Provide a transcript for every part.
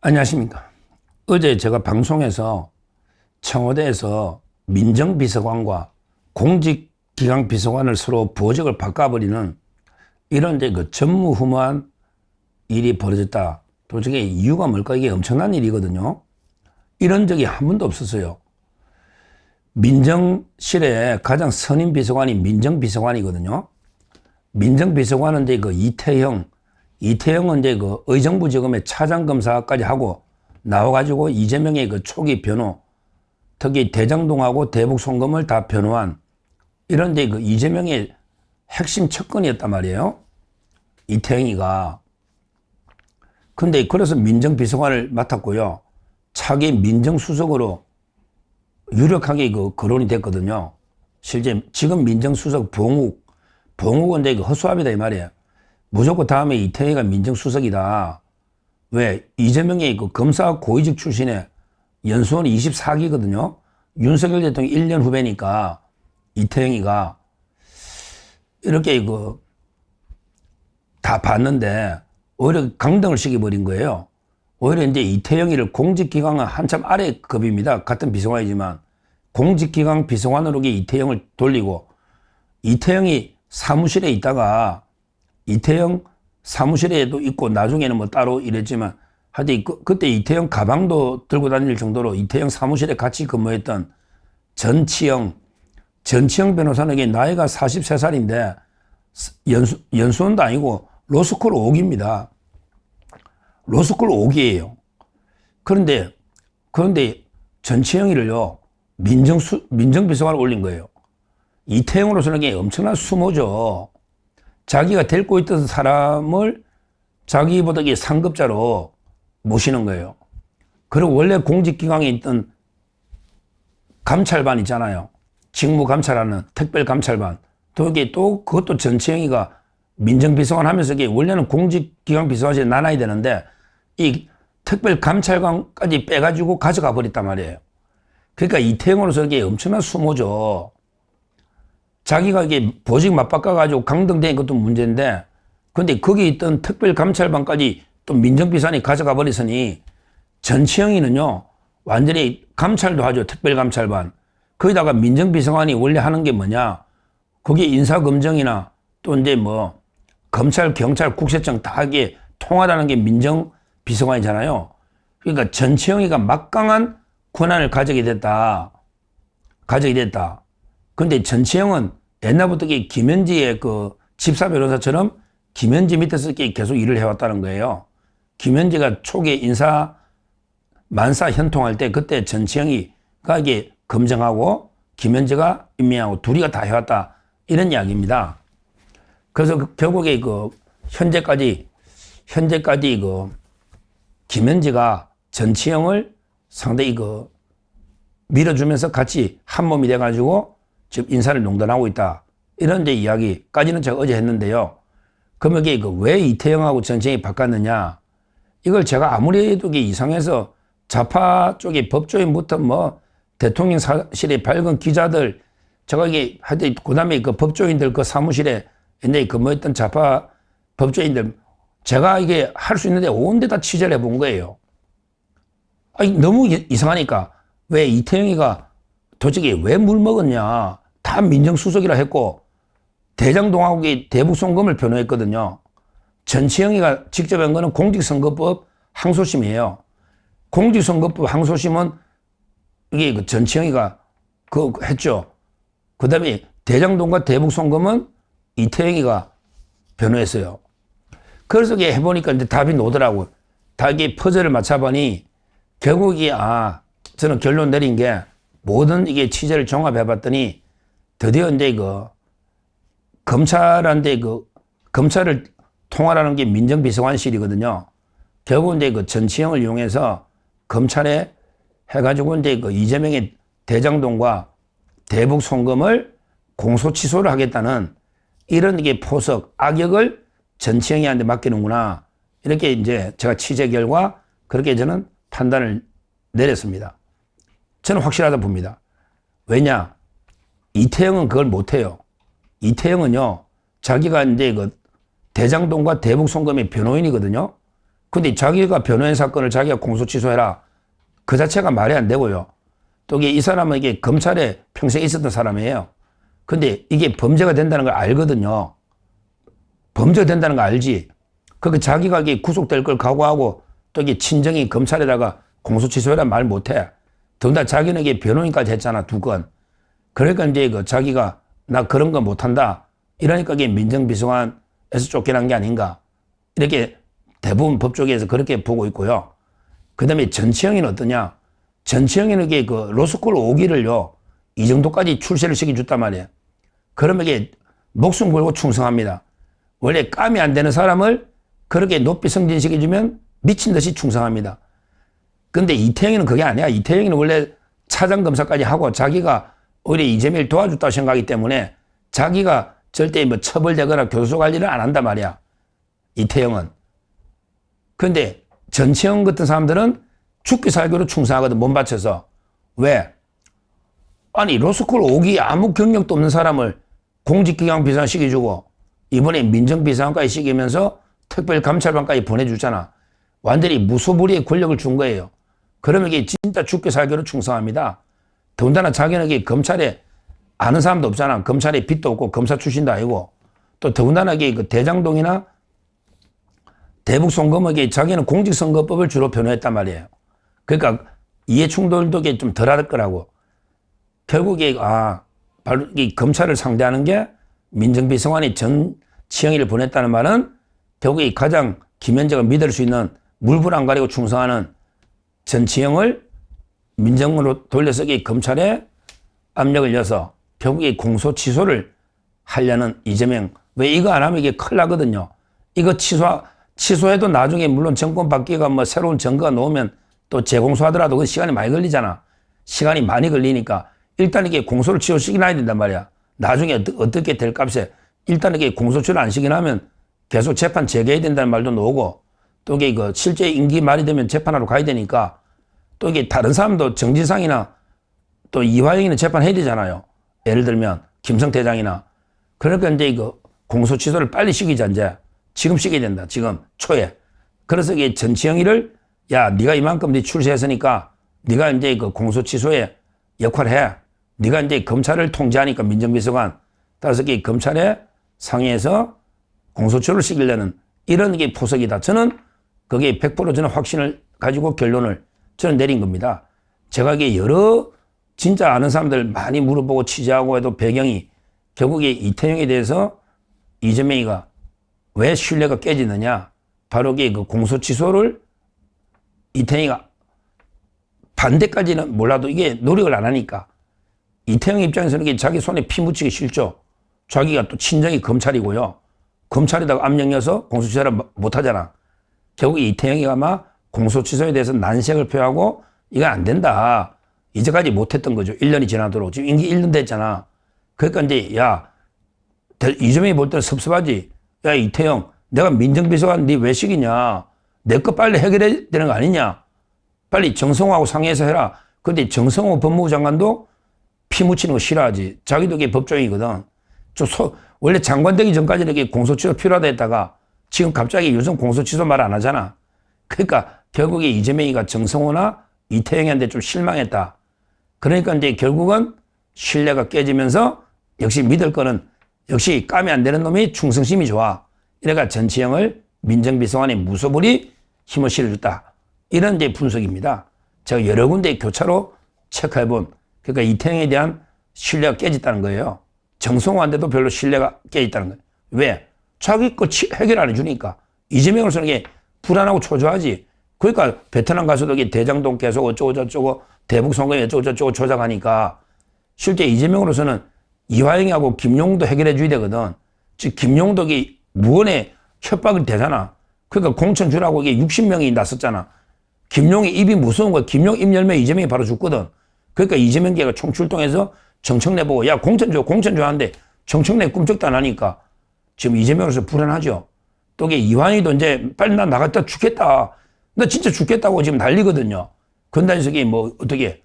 안녕하십니까. 어제 제가 방송에서 청와대에서 민정비서관과 공직기강비서관을 서로 부호직을 바꿔버리는 이런 이제 그 전무후무한 일이 벌어졌다. 도대체 이유가 뭘까? 이게 엄청난 일이거든요. 이런 적이 한 번도 없었어요. 민정실의 가장 선임 비서관이 민정비서관이거든요. 민정비서관은 이제 그 이태형은 이제 그 의정부지검의 차장검사까지 하고 나와가지고 이재명의 그 초기 변호, 특히 대장동하고 대북송금을 다 변호한 이런 데 그 이재명의 핵심 척근이었단 말이에요. 이태영이가. 근데 그래서 민정비서관을 맡았고요. 차기 민정수석으로 유력하게 그 거론이 됐거든요. 실제 지금 민정수석 봉욱은 이제 그 허수아비다 이 말이에요. 무조건 다음에 이태영이가 민정수석이다. 왜? 이재명의 그 검사 고위직 출신의 연수원이 24기거든요. 윤석열 대통령 1년 후배니까 이태영이가 이렇게 그 다 봤는데 오히려 강등을 시켜버린 거예요. 오히려 이제 이태영이를 공직기강은 한참 아래 급입니다. 같은 비서관이지만 공직기강 비서관으로 이태영을 돌리고 이태영이 사무실에 있다가 이태영 사무실에도 있고 나중에는 뭐 따로 이랬지만 하여튼 그때 이태영 가방도 들고 다닐 정도로 이태영 사무실에 같이 근무했던 전치영 변호사는 나이가 43살인데 연수원도 아니고 로스쿨 5기입니다. 로스쿨 5기예요. 그런데 전치영이를요 민정비서관을 올린 거예요. 이태영으로서는 게 엄청난 수모죠. 자기가 데리고 있던 사람을 자기보다 상급자로 모시는 거예요. 그리고 원래 공직기강에 있던 감찰반 있잖아요. 직무감찰하는 특별감찰반. 또 그것도 전치영이가 민정비서관 하면서 원래는 공직기강 비서관실에 나눠야 되는데 이 특별감찰관까지 빼가지고 가져가 버렸단 말이에요. 그러니까 이태영으로서 이게 엄청난 수모죠. 자기가 이게 보직 맞바꿔가지고 강등된 것도 문제인데, 근데 거기 있던 특별감찰반까지 또 민정비서관이 가져가 버렸으니 전치영이는요, 완전히 감찰도 하죠. 특별감찰반. 거기다가 민정비서관이 원래 하는 게 뭐냐. 거기에 인사검증이나 또 이제 뭐 검찰, 경찰, 국세청 다 이게 통하다는 게 민정비서관이잖아요. 그러니까 전치영이가 막강한 권한을 가지게 됐다. 근데 전치영은 옛날부터 김현지의 그 집사 변호사처럼 김현지 밑에서 계속 일을 해왔다는 거예요. 김현지가 초기에 만사 현통할 때 그때 전치영이가 이게 검증하고 김현지가 임명하고 둘이가 다 해왔다. 이런 이야기입니다. 그래서 결국에 현재까지 김현지가 전치영을 상당히 밀어주면서 같이 한 몸이 돼가지고 지금 인사를 농단하고 있다. 이런 데 이야기까지는 제가 어제 했는데요. 그러면 이게 왜 이태영하고 전치영이 바꿨느냐. 이걸 제가 아무리 해도 이상해서 좌파 쪽의 법조인부터 뭐 대통령실에 밝은 기자들, 제가 하여튼 그 다음에 법조인들 사무실에 옛날에 근무했던 좌파 법조인들, 제가 할 수 있는데 온 데 다 취재를 해본 거예요. 너무 이상하니까. 왜 이태영이가 도대체 왜 물먹었냐. 다 민정수석이라 했고, 대장동하고 대북송금을 변호했거든요. 전치영이가 직접 한 거는 공직선거법 항소심이에요. 공직선거법 항소심은 이게 전치영이가 했죠. 그 다음에 대장동과 대북송금은 이태영이가 변호했어요. 그래서 해보니까 이제 답이 나오더라고요. 다 퍼즐을 맞춰보니 결국 저는 결론 내린 게 모든 취재를 종합해봤더니 드디어 이제 검찰한테 검찰을 통할하는 게 민정비서관실이거든요. 결국 이제 전치영을 이용해서 검찰에 해가지고 이제 이재명의 대장동과 대북 송금을 공소 취소를 하겠다는 이런 포석, 악역을 전치영이한테 맡기는구나. 이렇게 이제 제가 취재 결과 그렇게 저는 판단을 내렸습니다. 저는 확실하다 봅니다. 왜냐? 이태영은 그걸 못해요. 이태영은요, 자기가 이제 대장동과 대북 송금의 변호인이거든요. 근데 자기가 변호인 사건을 자기가 공소 취소해라. 그 자체가 말이 안 되고요. 또 이게 이 사람은 이게 검찰에 평생 있었던 사람이에요. 근데 이게 범죄가 된다는 걸 알거든요. 범죄가 된다는 거 알지. 그러니까 자기가 이게 구속될 걸 각오하고 또 이게 친정이 검찰에다가 공소 취소해라 말 못해. 더군다나 자기는 이게 변호인까지 했잖아, 2건. 그러니까 이제 그 자기가 나 그런 거 못한다. 이러니까 이게 민정비서관에서 쫓겨난 게 아닌가. 이렇게 대부분 법조계에서 그렇게 보고 있고요. 그 다음에 전치영이는 어떠냐. 전치영이는 이게 그 로스쿨 5기를요, 이 정도까지 출세를 시켜줬단 말이에요. 그러면 이게 목숨 걸고 충성합니다. 원래 감이 안 되는 사람을 그렇게 높이 승진시켜주면 미친 듯이 충성합니다. 근데 이태영이는 그게 아니야. 이태영이는 원래 차장검사까지 하고 자기가 오히려 이재명을 도와줬다고 생각하기 때문에 자기가 절대 뭐 처벌되거나 교수 관리를 안 한단 말이야. 이태영은. 근데 전치영 같은 사람들은 죽기 살기로 충성하거든, 몸 바쳐서. 왜? 아니, 로스쿨 5기 아무 경력도 없는 사람을 공직기강 비서관 시켜주고 이번에 민정비서관까지 시키면서 특별감찰반까지 보내주잖아. 완전히 무소불위의 권력을 준 거예요. 그러면 이게 진짜 죽기 살기로 충성합니다. 더군다나 자기는 이게 검찰에 아는 사람도 없잖아. 검찰에 빚도 없고 검사 출신도 아니고 또 더군다나 이게 그 대장동이나 대북 송금에게 자기는 공직선거법을 주로 변호했단 말이에요. 그러니까 이해충돌도 좀 덜할 거라고. 결국에 바로 이 검찰을 상대하는 게 민정비서관이 전치영이를 보냈다는 말은 결국에 가장 김현재가 믿을 수 있는 물불 안 가리고 충성하는 전치영을 민정으로 돌려서 검찰에 압력을 넣어서 결국에 공소 취소를 하려는 이재명. 왜 이거 안 하면 이게 큰일 나거든요. 이거 취소해도 나중에 물론 정권 바뀌가 뭐 새로운 증거가 나오면 또 재공소하더라도 그 시간이 많이 걸리잖아. 시간이 많이 걸리니까 일단 이게 공소를 취소시켜놔야 된단 말이야. 나중에 어떻게 될 값에 일단 이게 공소 취소를 안 시켜놓으면 계속 재판 재개해야 된다는 말도 나오고 또 이게 그 실제 임기 말이 되면 재판하러 가야 되니까 또 이게 다른 사람도 정진상이나 또 이화영이는 재판해야 되잖아요. 예를 들면 김성태장이나. 그러니까 이제 이거 공소 취소를 빨리 시키자 이제. 지금 시켜야 된다. 지금 초에. 그래서 이게 전치영이를 야, 네가 이만큼 네 출세했으니까 네가 이제 그 공소 취소에 역할을 해. 네가 이제 검찰을 통제하니까 민정비서관. 따라서 이게 검찰에 상의해서 공소 취소를 시키려는 이런 게 포석이다. 저는 그게 100% 저는 확신을 가지고 결론을 저는 내린 겁니다. 제가 이게 여러 진짜 아는 사람들 많이 물어보고 취재하고 해도 배경이 결국에 이태영에 대해서 이재명이가 왜 신뢰가 깨지느냐. 바로 이게 그 공소 취소를 이태영이가 반대까지는 몰라도 이게 노력을 안 하니까 이태영 입장에서는 이게 자기 손에 피 묻히기 싫죠. 자기가 또 친정이 검찰이고요. 검찰에다가 압력 넣어서 공소 취소를 못 하잖아. 결국 이태영이가 아마 공소 취소에 대해서 난색을 표하고 이거 안 된다. 이제까지 못했던 거죠. 1년이 지나도록. 지금 임기 1년 됐잖아. 그러니까 이제 야, 이재명이 볼 때는 섭섭하지. 야, 이태영, 내가 민정비서관 네 왜 시키냐. 내 거 빨리 해결해야 되는 거 아니냐. 빨리 정성호하고 상의해서 해라. 근데 정성호 법무부 장관도 피 묻히는 거 싫어하지. 자기도 이게 법조인이거든. 원래 장관 되기 전까지는 이게 공소취소 필요하다 했다가 지금 갑자기 요즘 공소취소 말 안 하잖아. 그러니까 결국에 이재명이가 정성호나 이태영한테 좀 실망했다. 그러니까 이제 결국은 신뢰가 깨지면서 역시 믿을 거는 역시 까면 안 되는 놈이 충성심이 좋아. 이래가 전치영을 민정비서관의 무소불위 힘을 실어줬다. 이런 이제 분석입니다. 제가 여러 군데 교차로 체크해본, 그러니까 이태영에 대한 신뢰가 깨졌다는 거예요. 정성호한테도 별로 신뢰가 깨졌다는 거예요. 왜? 자기 거 해결 안 해주니까. 이재명으로서는 이게 불안하고 초조하지. 그러니까 베트남 가서도 이게 대장동 계속 어쩌고저쩌고 대북 선거에 어쩌고저쩌고 조작하니까 실제 이재명으로서는 이화영하고 김용도 해결해 줘야 되거든. 즉 김용도 이게 무언의 협박이 되잖아. 그러니까 공천 주라고 이게 60명이 나섰잖아. 김용이 입이 무서운 거야. 김용 입 열면 이재명이 바로 죽거든. 그러니까 이재명 걔가 총출동해서 정청래 보고 야 공천 줘 하는데 정청래 꿈쩍도 안 하니까 지금 이재명으로서 불안하죠. 또 이게 이완희도 이제 빨리 나 나갔다 죽겠다. 나 진짜 죽겠다고 지금 난리거든요. 건단석이 뭐 어떻게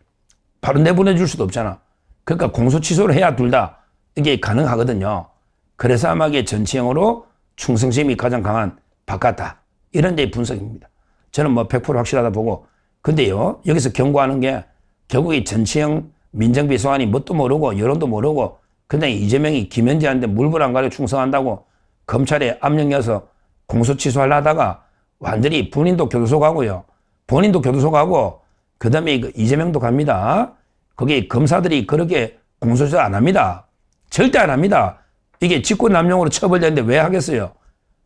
바로 내보내줄 수도 없잖아. 그러니까 공소 취소를 해야 둘 다 이게 가능하거든요. 그래서 아마 이게 전치형으로 충성심이 가장 강한 바꿨다. 이런 데 분석입니다. 저는 뭐 100% 확실하다 보고. 근데요, 여기서 경고하는 게 결국 이 전치영 민정비서관이 뭣도 모르고 여론도 모르고 그냥 이재명이 김현재한테 물불 안 가려 충성한다고 검찰에 압력려서 공소 취소하려 하다가 완전히 본인도 교도소 가고요. 본인도 교도소 가고 그다음에 이재명도 갑니다. 거기 검사들이 그렇게 공소 취소 안 합니다. 절대 안 합니다. 이게 직권남용으로 처벌되는데 왜 하겠어요?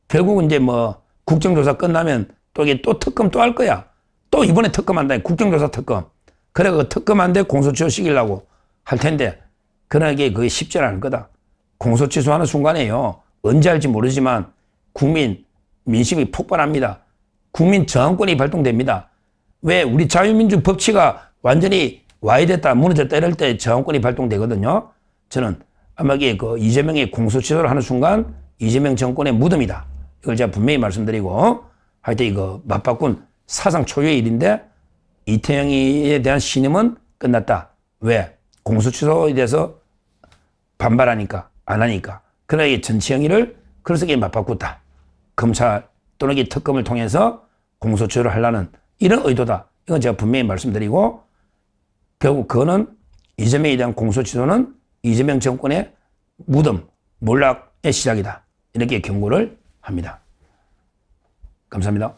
결국은 이제 뭐 국정조사 끝나면 또 이게 또 특검 또 할 거야. 또 이번에 특검한다. 국정조사 특검. 그래 그 특검한데 공소취소 시키려고 할 텐데 그러게 그게 쉽지 않을 거다. 공소취소하는 순간에요. 언제 할지 모르지만 국민 민심이 폭발합니다. 국민 저항권이 발동됩니다. 왜 우리 자유민주 법치가 완전히 와해됐다 무너졌다 이럴 때 저항권이 발동되거든요. 저는 아마 이게 그 이재명의 공소취소를 하는 순간 이재명 정권의 무덤이다. 이걸 제가 분명히 말씀드리고 하여튼 이거 맞바꾼 사상 초유의 일인데 이태영에 대한 신임은 끝났다. 왜? 공소취소에 대해서 반발하니까 안 하니까. 그러나 이 전치영이를 그래서 이게 맞바꿨다. 검찰 또는 이 특검을 통해서 공소취소를 하려는 이런 의도다. 이건 제가 분명히 말씀드리고 결국 그거는 이재명에 대한 공소취소는 이재명 정권의 무덤, 몰락의 시작이다. 이렇게 경고를 합니다. 감사합니다.